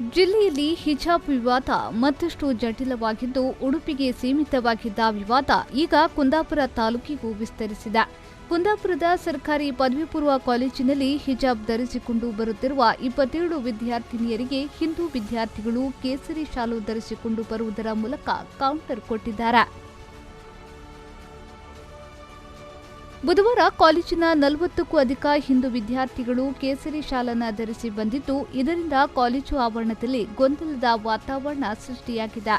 ಜಿಲ್ಲೆಯಲ್ಲಿ ಹಿಜಾಬ್ ವಿವಾದ ಮತ್ತಷ್ಟು ಜಟಿಲವಾಗಿದ್ದು, ಉಡುಪಿಗೆ ಸೀಮಿತವಾಗಿದ್ದ ವಿವಾದ ಈಗ ಕುಂದಾಪುರ ತಾಲೂಕಿಗೂ ವಿಸ್ತರಿಸಿದೆ. ಕುಂದಾಪುರದ ಸರ್ಕಾರಿ ಪದವಿ ಪೂರ್ವ ಕಾಲೇಜಿನಲ್ಲಿ ಹಿಜಾಬ್ ಧರಿಸಿಕೊಂಡು ಬರುತ್ತಿರುವ 27 ವಿದ್ಯಾರ್ಥಿನಿಯರಿಗೆ ಹಿಂದೂ ವಿದ್ಯಾರ್ಥಿಗಳು ಕೇಸರಿ ಶಾಲು ಧರಿಸಿಕೊಂಡು ಬರುವುದರ ಮೂಲಕ ಕೌಂಟರ್ ಕೊಟ್ಟಿದ್ದಾರೆ. ಬುಧವಾರ ಕಾಲೇಜಿನ 40ಕ್ಕೂ ಅಧಿಕ ಹಿಂದೂ ವಿದ್ಯಾರ್ಥಿಗಳು ಕೇಸರಿ ಶಾಲನ್ನು ಧರಿಸಿ ಬಂದಿದ್ದು, ಇದರಿಂದ ಕಾಲೇಜು ಆವರಣದಲ್ಲಿ ಗೊಂದಲದ ವಾತಾವರಣ ಸೃಷ್ಟಿಯಾಗಿದೆ.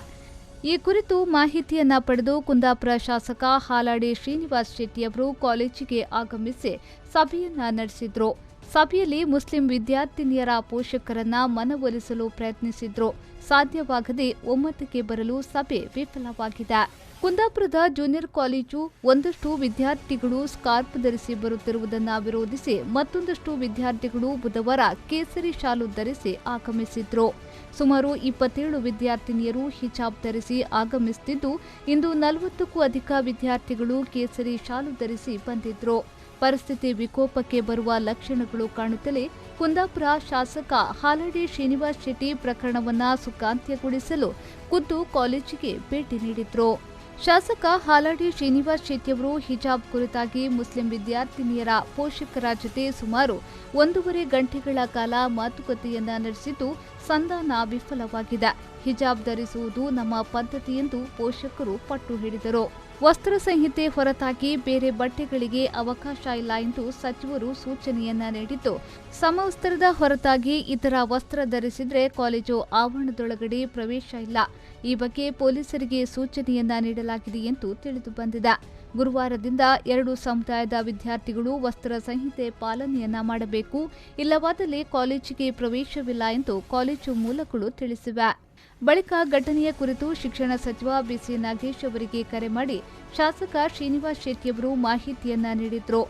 ಈ ಕುರಿತು ಮಾಹಿತಿಯನ್ನ ಪಡೆದು ಕುಂದಾಪುರ ಶಾಸಕ ಹಾಲಾಡಿ ಶ್ರೀನಿವಾಸ್ ಶೆಟ್ಟಿಯವರು ಕಾಲೇಜಿಗೆ ಆಗಮಿಸಿ ಸಭೆಯನ್ನ ನಡೆಸಿದ್ರು. ಸಭೆಯಲ್ಲಿ ಮುಸ್ಲಿಂ ವಿದ್ಯಾರ್ಥಿನಿಯರ ಪೋಷಕರನ್ನ ಮನವೊಲಿಸಲು ಪ್ರಯತ್ನಿಸಿದ್ರು. ಸಾಧ್ಯವಾಗದೆ ಒಮ್ಮತಕ್ಕೆ ಬರಲು ಸಭೆ ವಿಫಲವಾಗಿದೆ. ಕುಂದಾಪುರದ ಜೂನಿಯರ್ ಕಾಲೇಜು ಒಂದಷ್ಟು ವಿದ್ಯಾರ್ಥಿಗಳು ಸ್ಕಾರ್ಫ್ ಧರಿಸಿ ಬರುತ್ತಿರುವುದನ್ನು ವಿರೋಧಿಸಿ ಮತ್ತೊಂದಷ್ಟು ವಿದ್ಯಾರ್ಥಿಗಳು ಬುಧವಾರ ಕೇಸರಿ ಶಾಲು ಧರಿಸಿ ಆಗಮಿಸಿದ್ರು. ಸುಮಾರು 27 ವಿದ್ಯಾರ್ಥಿನಿಯರು ಹಿಜಾಬ್ ಧರಿಸಿ ಆಗಮಿಸುತ್ತಿದ್ದು, ಇಂದು 40ಕ್ಕೂ ಅಧಿಕ ವಿದ್ಯಾರ್ಥಿಗಳು ಕೇಸರಿ ಶಾಲು ಧರಿಸಿ ಬಂದಿದ್ರು. ಪರಿಸ್ಥಿತಿ ವಿಕೋಪಕ್ಕೆ ಬರುವ ಲಕ್ಷಣಗಳು ಕಾಣುತ್ತಲೇ ಕುಂದಾಪುರ ಶಾಸಕ ಹಾಲಾಡಿ ಶ್ರೀನಿವಾಸ್ ಶೆಟ್ಟಿ ಪ್ರಕರಣವನ್ನು ಸುಖಾಂತ್ಯಗೊಳಿಸಲು ಖುದ್ದು ಕಾಲೇಜಿಗೆ ಭೇಟಿ ನೀಡಿದ್ರು. ಶಾಸಕ ಹಾಲಾಡಿ ಶ್ರೀನಿವಾಸ್ ಶೆಟ್ಟಿಯವರು ಹಿಜಾಬ್ ಕುರಿತಾಗಿ ಮುಸ್ಲಿಂ ವಿದ್ಯಾರ್ಥಿನಿಯರ ಪೋಷಕರ ಜೊತೆ ಸುಮಾರು 1.5 ಗಂಟೆಗಳ ಕಾಲ ಮಾತುಕತೆಯನ್ನ ನಡೆಸಿದ್ದು, ಸಂಧಾನ ವಿಫಲವಾಗಿದೆ. ಹಿಜಾಬ್ ಧರಿಸುವುದು ನಮ್ಮ ಪದ್ಧತಿ ಎಂದು ಪೋಷಕರು ಪಟ್ಟು ಹಿಡಿದರು. ವಸ್ತ್ರ ಸಂಹಿತೆ ಹೊರತಾಗಿ ಬೇರೆ ಬಟ್ಟೆಗಳಿಗೆ ಅವಕಾಶ ಇಲ್ಲ ಎಂದು ಸಚಿವರು ಸೂಚನೆಯನ್ನ ನೀಡಿದ್ದು, ಸಮವಸ್ತ್ರದ ಹೊರತಾಗಿ ಇತರ ವಸ್ತ್ರ ಧರಿಸಿದ್ರೆ ಕಾಲೇಜು ಆವರಣದೊಳಗಡೆ ಪ್ರವೇಶ ಇಲ್ಲ. ಈ ಬಗ್ಗೆ ಪೊಲೀಸರಿಗೆ ಸೂಚನೆಯನ್ನ ನೀಡಲಾಗಿದೆ ಎಂದು ತಿಳಿದು ಬಂದಿದೆ. ಗುರುವಾರದಿಂದ 2 ಸಮುದಾಯದ ವಿದ್ಯಾರ್ಥಿಗಳು ವಸ್ತ್ರ ಸಂಹಿತೆ ಪಾಲನೆಯನ್ನ ಮಾಡಬೇಕು, ಇಲ್ಲವಾದಲ್ಲಿ ಕಾಲೇಜಿಗೆ ಪ್ರವೇಶವಿಲ್ಲ ಎಂದು ಕಾಲೇಜು ಮೂಲಗಳು ತಿಳಿಸಿವೆ. ಬಳಿಕ ಘಟನೆಯ ಕುರಿತು ಶಿಕ್ಷಣ ಸಚಿವ ಬಿಸಿ ನಾಗೇಶ್ ಅವರಿಗೆ ಕರೆ ಮಾಡಿ ಶಾಸಕ ಶ್ರೀನಿವಾಸ್ ಶೆಟ್ಟಿಯವರು ಮಾಹಿತಿಯನ್ನ ನೀಡಿದ್ರು.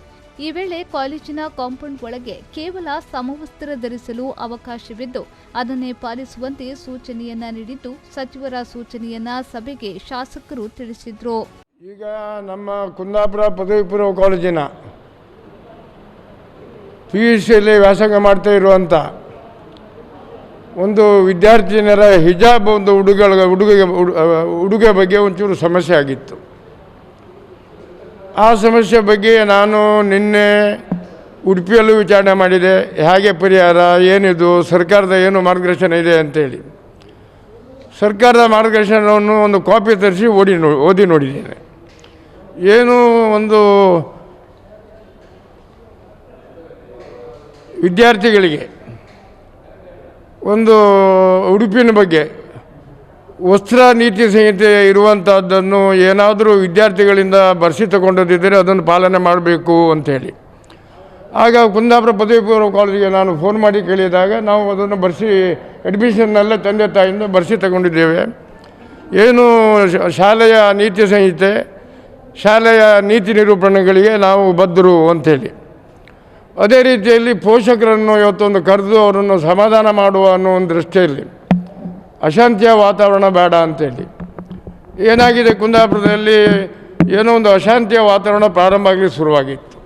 ಈ ವೇಳೆ ಕಾಲೇಜಿನ ಕಾಂಪೌಂಡ್ ಒಳಗೆ ಕೇವಲ ಸಮವಸ್ತ್ರ ಧರಿಸಲು ಅವಕಾಶವಿದ್ದು, ಅದನ್ನೇ ಪಾಲಿಸುವಂತೆ ಸೂಚನೆಯನ್ನ ನೀಡಿದ್ದು, ಸಚಿವರ ಸೂಚನೆಯನ್ನ ಸಭೆಗೆ ಶಾಸಕರು ತಿಳಿಸಿದ್ರು. ಈಗ ನಮ್ಮ ಕುಂದಾಪುರ ಪದವಿ ಪೂರ್ವ ಕಾಲೇಜಿನ PUCಯಲ್ಲಿ ವ್ಯಾಸಂಗ ಮಾಡ್ತಾ ಇರುವಂಥ ಒಂದು ವಿದ್ಯಾರ್ಥಿನಿಯರ ಹಿಜಾಬ್ ಒಂದು ಉಡುಗೆ ಬಗ್ಗೆ ಒಂಚೂರು ಸಮಸ್ಯೆ ಆಗಿತ್ತು. ಆ ಸಮಸ್ಯೆ ಬಗ್ಗೆ ನಾನು ನಿನ್ನೆ ಉಡುಪಿಯಲ್ಲೂ ವಿಚಾರಣೆ ಮಾಡಿದೆ. ಹೇಗೆ ಪರಿಹಾರ, ಏನಿದು, ಸರ್ಕಾರದ ಏನು ಮಾರ್ಗದರ್ಶನ ಇದೆ ಅಂತೇಳಿ. ಸರ್ಕಾರದ ಮಾರ್ಗದರ್ಶನವನ್ನು ಒಂದು ಕಾಪಿ ತರಿಸಿ ಓದಿ ನೋಡಿದ್ದೇನೆ. ಏನು ಒಂದು ವಿದ್ಯಾರ್ಥಿಗಳಿಗೆ ಒಂದು ಉಡುಪಿನ ಬಗ್ಗೆ ವಸ್ತ್ರ ನೀತಿ ಸಂಹಿತೆ ಇರುವಂಥದ್ದನ್ನು ಏನಾದರೂ ವಿದ್ಯಾರ್ಥಿಗಳಿಂದ ಬರೆಸಿ ತಗೊಂಡಿದ್ದರೆ ಅದನ್ನು ಪಾಲನೆ ಮಾಡಬೇಕು ಅಂಥೇಳಿ. ಆಗ ಕುಂದಾಪುರ ಪದವಿ ಪೂರ್ವ ಕಾಲೇಜಿಗೆ ನಾನು ಫೋನ್ ಮಾಡಿ ಕೇಳಿದಾಗ ನಾವು ಅದನ್ನು ಬರೆಸಿ ಅಡ್ಮಿಷನ್ನೆಲ್ಲ ತಂದೆ ತಾಯಿಯಿಂದ ಬರೆಸಿ ತಗೊಂಡಿದ್ದೇವೆ. ಏನು ಶಾಲೆಯ ನೀತಿ ಸಂಹಿತೆ, ಶಾಲೆಯ ನೀತಿ ನಿರೂಪಣೆಗಳಿಗೆ ನಾವು ಬದ್ಧರು ಅಂಥೇಳಿ. ಅದೇ ರೀತಿಯಲ್ಲಿ ಪೋಷಕರನ್ನು ಇವತ್ತೊಂದು ಕರೆದು ಅವರನ್ನು ಸಮಾಧಾನ ಮಾಡುವ ಅನ್ನೋ ಒಂದು ದೃಷ್ಟಿಯಲ್ಲಿ ಅಶಾಂತಿಯ ವಾತಾವರಣ ಬೇಡ ಅಂಥೇಳಿ. ಏನಾಗಿದೆ, ಕುಂದಾಪುರದಲ್ಲಿ ಏನೋ ಒಂದು ಅಶಾಂತಿಯ ವಾತಾವರಣ ಪ್ರಾರಂಭ ಆಗಲಿಕ್ಕೆ ಶುರುವಾಗಿತ್ತು.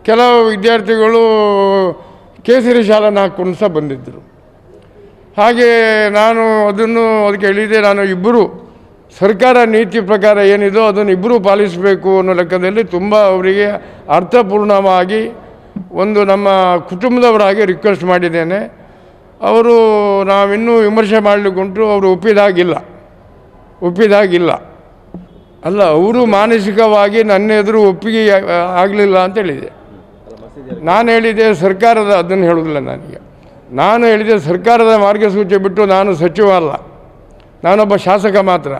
ಕೆಲವು ವಿದ್ಯಾರ್ಥಿಗಳು ಕೇಸರಿ ಶಾಲನ್ನು ಹಾಕ್ಕೊಂಡು ಸಹ ಬಂದಿದ್ದರು. ಹಾಗೆ ನಾನು ಅದಕ್ಕೆ ಹೇಳಿದೆ, ನಾನು ಇಬ್ಬರು ಸರ್ಕಾರ ನೀತಿ ಪ್ರಕಾರ ಏನಿದೋ ಅದನ್ನು ಇಬ್ಬರೂ ಪಾಲಿಸಬೇಕು ಅನ್ನೋ ಲೆಕ್ಕದಲ್ಲಿ ತುಂಬ ಅವರಿಗೆ ಅರ್ಥಪೂರ್ಣವಾಗಿ ಒಂದು ನಮ್ಮ ಕುಟುಂಬದವರಾಗಿ ರಿಕ್ವೆಸ್ಟ್ ಮಾಡಿದ್ದೇನೆ. ಅವರು ನಾವಿನ್ನೂ ವಿಮರ್ಶೆ ಮಾಡಲಿಕ್ಕುಂಟು, ಅವರು ಒಪ್ಪಿದಾಗಿಲ್ಲ ಅಲ್ಲ, ಅವರು ಮಾನಸಿಕವಾಗಿ ನನ್ನ ಎದುರು ಒಪ್ಪಿಗೆ ಆಗಲಿಲ್ಲ ಅಂತ ಹೇಳಿದೆ. ನಾನು ಹೇಳಿದೆ ಸರ್ಕಾರದ, ಅದನ್ನು ಹೇಳೋದಿಲ್ಲ ನಾನು ಹೇಳಿದೆ ಸರ್ಕಾರದ ಮಾರ್ಗಸೂಚಿ ಬಿಟ್ಟು ನಾನು ಸಚಿವ ಅಲ್ಲ, ನಾನೊಬ್ಬ ಶಾಸಕ ಮಾತ್ರ.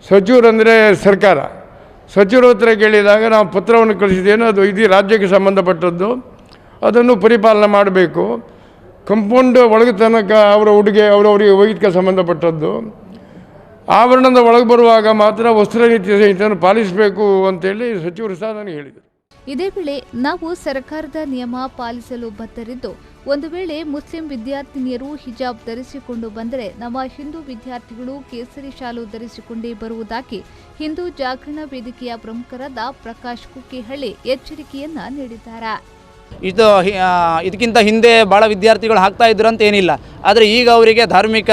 ಸಚಿವರಂದರೆ ಸರ್ಕಾರ. ಸಚಿವರ ಹತ್ರ ಕೇಳಿದಾಗ ನಾವು ಪತ್ರವನ್ನು ಕಳಿಸಿದ್ದೇನೆ, ಅದು ಇಡೀ ರಾಜ್ಯಕ್ಕೆ ಸಂಬಂಧಪಟ್ಟದ್ದು, ಅದನ್ನು ಪರಿಪಾಲನೆ ಮಾಡಬೇಕು. ಕಂಪೌಂಡ್ ಒಳಗೆ ತನಕ ಅವರವರಿಗೆ ವೈಯಕ್ತಿಕ ಸಂಬಂಧಪಟ್ಟದ್ದು. ಆವರಣದ ಒಳಗೆ ಬರುವಾಗ ಮಾತ್ರ ವಸ್ತ್ರ ನೀತಿ ಸಂಹಿತೆಯನ್ನು ಪಾಲಿಸಬೇಕು ಅಂತೇಳಿ ಸಚಿವರು ಸಹ ನನಗೆ ಹೇಳಿದರು. ಇದೇ ವೇಳೆ ನಾವು ಸರ್ಕಾರದ ನಿಯಮ ಪಾಲಿಸಲು ಬದ್ಧರಿದ್ದು, ಒಂದು ವೇಳೆ ಮುಸ್ಲಿಂ ವಿದ್ಯಾರ್ಥಿನಿಯರು ಹಿಜಾಬ್ ಧರಿಸಿಕೊಂಡು ಬಂದರೆ ನಮ್ಮ ಹಿಂದೂ ವಿದ್ಯಾರ್ಥಿಗಳು ಕೇಸರಿ ಶಾಲು ಧರಿಸಿಕೊಂಡೇ ಬರುವುದಾಗಿ ಹಿಂದೂ ಜಾಗರಣ ವೇದಿಕೆಯ ಪ್ರಮುಖರಾದ ಪ್ರಕಾಶ್ ಕುಕ್ಕಿಹಳ್ಳಿ ಎಚ್ಚರಿಕೆಯನ್ನ ನೀಡಿದ್ದಾರೆ. ಇದಕ್ಕಿಂತ ಹಿಂದೆ ಭಾಳ ವಿದ್ಯಾರ್ಥಿಗಳು ಹಾಕ್ತಾ ಇದ್ರು ಅಂತ ಏನಿಲ್ಲ. ಆದರೆ ಈಗ ಅವರಿಗೆ ಧಾರ್ಮಿಕ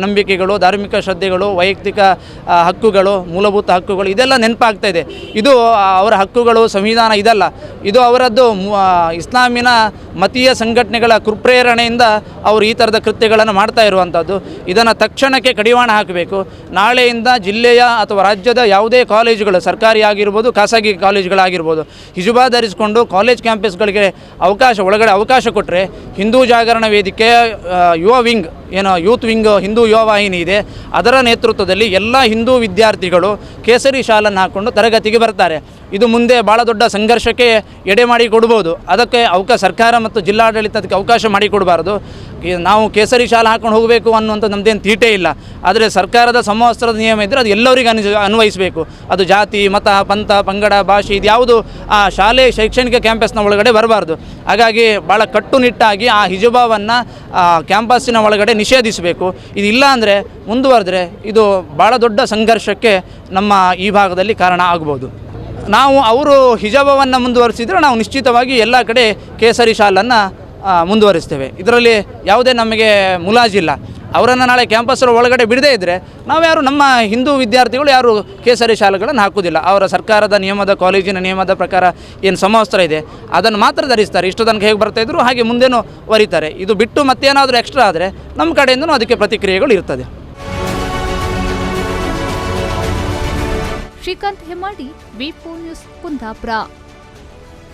ನಂಬಿಕೆಗಳು, ಧಾರ್ಮಿಕ ಶ್ರದ್ಧೆಗಳು, ವೈಯಕ್ತಿಕ ಹಕ್ಕುಗಳು, ಮೂಲಭೂತ ಹಕ್ಕುಗಳು ಇದೆಲ್ಲ ನೆನಪಾಗ್ತಾ ಇದೆ. ಇದು ಅವರ ಹಕ್ಕುಗಳು, ಸಂವಿಧಾನ ಇದಲ್ಲ, ಇದು ಅವರದ್ದು ಇಸ್ಲಾಮಿನ ಮತೀಯ ಸಂಘಟನೆಗಳ ಕುಪ್ರೇರಣೆಯಿಂದ ಅವರು ಈ ಥರದ ಕೃತ್ಯಗಳನ್ನು ಮಾಡ್ತಾ ಇರುವಂಥದ್ದು. ಇದನ್ನು ತಕ್ಷಣಕ್ಕೆ ಕಡಿವಾಣ ಹಾಕಬೇಕು. ನಾಳೆಯಿಂದ ಜಿಲ್ಲೆಯ ಅಥವಾ ರಾಜ್ಯದ ಯಾವುದೇ ಕಾಲೇಜುಗಳು, ಸರ್ಕಾರಿ ಆಗಿರ್ಬೋದು, ಖಾಸಗಿ ಕಾಲೇಜುಗಳಾಗಿರ್ಬೋದು, ಹಿಜುಬಾ ಧರಿಸಿಕೊಂಡು ಕಾಲೇಜ್ ಕ್ಯಾಂಪಸ್ಗಳಿಗೆ ಒಳಗಡೆ ಅವಕಾಶ ಕೊಟ್ಟರೆ ಹಿಂದೂ ಜಾಗರಣ ವೇದಿಕೆ ಯುವ ವಿಂಗ್ ಯೂತ್ ವಿಂಗ್ ಹಿಂದೂ ಯುವ ವಾಹಿನಿ ಇದೆ, ಅದರ ನೇತೃತ್ವದಲ್ಲಿ ಎಲ್ಲ ಹಿಂದೂ ವಿದ್ಯಾರ್ಥಿಗಳು ಕೇಸರಿ ಶಾಲನ್ನು ಹಾಕ್ಕೊಂಡು ತರಗತಿಗೆ ಬರ್ತಾರೆ. ಇದು ಮುಂದೆ ಭಾಳ ದೊಡ್ಡ ಸಂಘರ್ಷಕ್ಕೆ ಎಡೆ ಮಾಡಿ ಕೊಡ್ಬೋದು. ಅದಕ್ಕೆ ಸರ್ಕಾರ ಮತ್ತು ಜಿಲ್ಲಾಡಳಿತ ಅದಕ್ಕೆ ಅವಕಾಶ ಮಾಡಿಕೊಡಬಾರ್ದು. ನಾವು ಕೇಸರಿ ಶಾಲೆ ಹಾಕ್ಕೊಂಡು ಹೋಗಬೇಕು ಅನ್ನುವಂಥ ನಮ್ಮದೇನು ತೀಟೆ ಇಲ್ಲ. ಆದರೆ ಸರ್ಕಾರದ ಸಮವಸ್ತ್ರದ ನಿಯಮ ಇದ್ದರೆ ಅದು ಎಲ್ಲರಿಗೂ ಅನ್ವಯಿಸಬೇಕು. ಅದು ಜಾತಿ, ಮತ, ಪಂಥ, ಪಂಗಡ, ಭಾಷೆ ಇದ್ಯಾವುದು ಆ ಶಾಲೆ ಶೈಕ್ಷಣಿಕ ಕ್ಯಾಂಪಸ್ನ ಒಳಗಡೆ ಬರಬಾರ್ದು. ಹಾಗಾಗಿ ಭಾಳ ಕಟ್ಟುನಿಟ್ಟಾಗಿ ಆ ಹಿಜುಬಾವನ್ನು ಕ್ಯಾಂಪಸ್ಸಿನ ಒಳಗಡೆ ನಿಷೇಧಿಸಬೇಕು. ಇದಿಲ್ಲ ಅಂದರೆ ಮುಂದುವರೆದ್ರೆ ಇದು ಭಾಳ ದೊಡ್ಡ ಸಂಘರ್ಷಕ್ಕೆ ನಮ್ಮ ಈ ಭಾಗದಲ್ಲಿ ಕಾರಣ ಆಗ್ಬೋದು. ನಾವು ಅವರು ಹಿಜಾಬವನ್ನು ಮುಂದುವರಿಸಿದರೆ ನಾವು ನಿಶ್ಚಿತವಾಗಿ ಎಲ್ಲ ಕಡೆ ಕೇಸರಿ ಶಾಲನ್ನು ಮುಂದುವರಿಸ್ತೇವೆ. ಇದರಲ್ಲಿ ಯಾವುದೇ ನಮಗೆ ಮುಲಾಜಿಲ್ಲ. ಅವರನ್ನು ನಾಳೆ ಕ್ಯಾಂಪಸ್ ಒಳಗಡೆ ಬಿಡದೇ ಇದ್ದರೆ ನಮ್ಮ ಹಿಂದೂ ವಿದ್ಯಾರ್ಥಿಗಳು ಯಾರು ಕೇಸರಿ ಶಾಲೆಗಳನ್ನು ಹಾಕೋದಿಲ್ಲ. ಅವರ ಸರ್ಕಾರದ ನಿಯಮದ, ಕಾಲೇಜಿನ ನಿಯಮದ ಪ್ರಕಾರ ಏನು ಸಮವಸ್ತ್ರ ಇದೆ ಅದನ್ನು ಮಾತ್ರ ಧರಿಸ್ತಾರೆ. ಇಷ್ಟು ತನಕ ಹೇಗೆ ಬರ್ತಾಯಿದ್ರು ಹಾಗೆ ಮುಂದೇನೂ ವರಿತಾರೆ. ಇದು ಬಿಟ್ಟು ಮತ್ತೇನಾದರೂ ಎಕ್ಸ್ಟ್ರಾ ಆದರೆ ನಮ್ಮ ಕಡೆಯಿಂದನೂ ಅದಕ್ಕೆ ಪ್ರತಿಕ್ರಿಯೆಗಳು ಇರ್ತದೆ. ಶ್ರೀಕಾಂತ್ ಹೆಮ್ಮಾಡಿ, ವಿ4 ನ್ಯೂಸ್, ಕುಂದಾಪುರ.